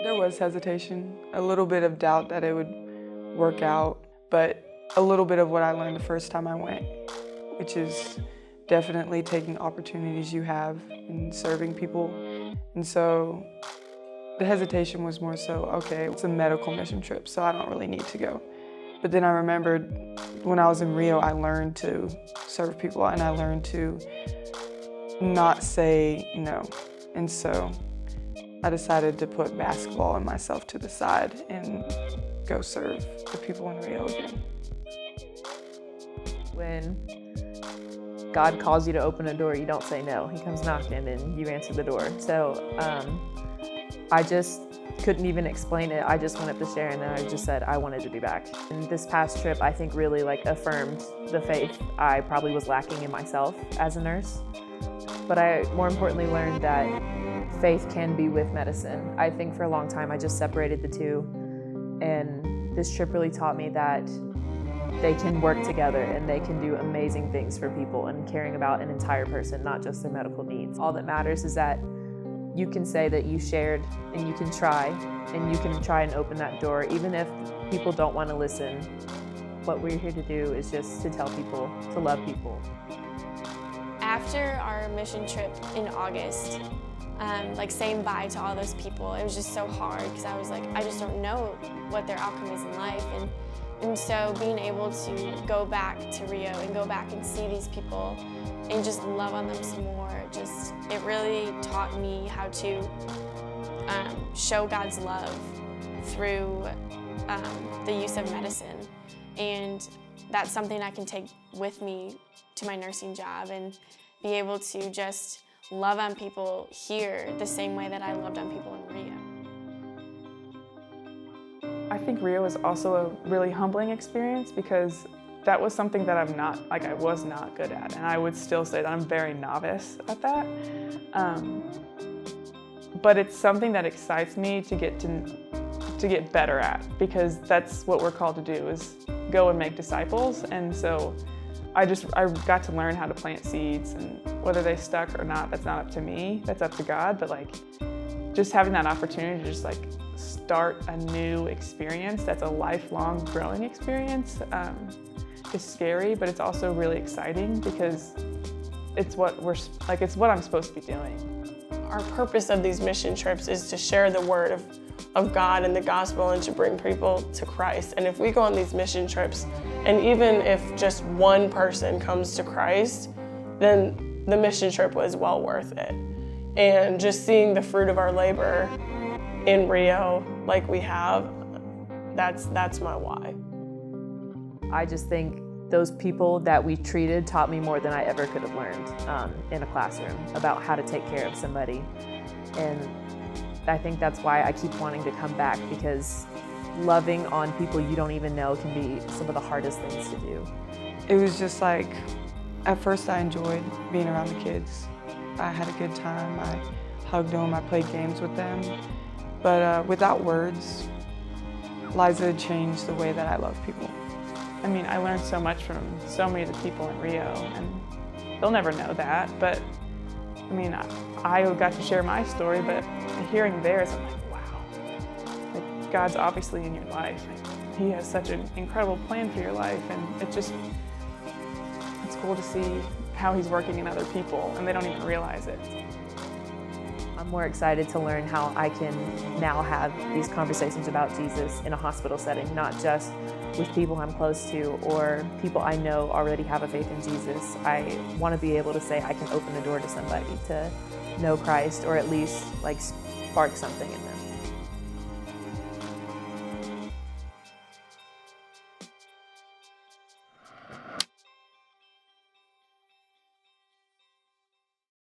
There was hesitation, a little bit of doubt that it would work out, but a little bit of what I learned the first time I went, which is definitely taking opportunities you have and serving people. And so the hesitation was more so, okay, it's a medical mission trip, so I don't really need to go. But then I remembered when I was in Rio, I learned to serve people and I learned to not say no. And so I decided to put basketball and myself to the side and go serve the people in Rio again. When God calls you to open a door, you don't say no. He comes knocking and you answer the door. So I just couldn't even explain it. I just went up to Sharon and I just said I wanted to be back. And this past trip, I think really affirmed the faith I probably was lacking in myself as a nurse. But I more importantly learned that faith can be with medicine. I think for a long time I just separated the two, and this trip really taught me that they can work together and they can do amazing things for people and caring about an entire person, not just their medical needs. All that matters is that you can say that you shared and you can try and open that door even if people don't want to listen. What we're here to do is just to tell people to love people. After our mission trip in August, saying bye to all those people, it was just so hard because I was like, I just don't know what their outcome is in life. And so being able to go back to Rio and go back and see these people and just love on them some more, it really taught me how to show God's love through the use of medicine. And that's something I can take with me to my nursing job and be able to just love on people here the same way that I loved on people in Rio. I think Rio was also a really humbling experience because that was something that I was not good at, and I would still say that I'm very novice at that. But it's something that excites me to get better at, because that's what we're called to do, is go and make disciples. And so I got to learn how to plant seeds, and whether they stuck or not, that's not up to me, that's up to God. But just having that opportunity to just start a new experience that's a lifelong growing experience is scary, but it's also really exciting because it's what I'm supposed to be doing. Our purpose of these mission trips is to share the word of God and the gospel and to bring people to Christ. And if we go on these mission trips, and even if just one person comes to Christ, then the mission trip was well worth it. And just seeing the fruit of our labor in Rio like we have, that's my why. I just think those people that we treated taught me more than I ever could have learned in a classroom about how to take care of somebody. And I think that's why I keep wanting to come back, because loving on people you don't even know can be some of the hardest things to do. It was just at first I enjoyed being around the kids. I had a good time, I hugged them, I played games with them. But without words, Liza changed the way that I love people. I mean, I learned so much from so many of the people in Rio, and they'll never know that, but I mean, I got to share my story, but hearing theirs, I'm like, wow. God's obviously in your life. He has such an incredible plan for your life, and it's cool to see how he's working in other people, and they don't even realize it. I'm more excited to learn how I can now have these conversations about Jesus in a hospital setting, not just with people I'm close to or people I know already have a faith in Jesus. I want to be able to say I can open the door to somebody to know Christ, or at least spark something in them.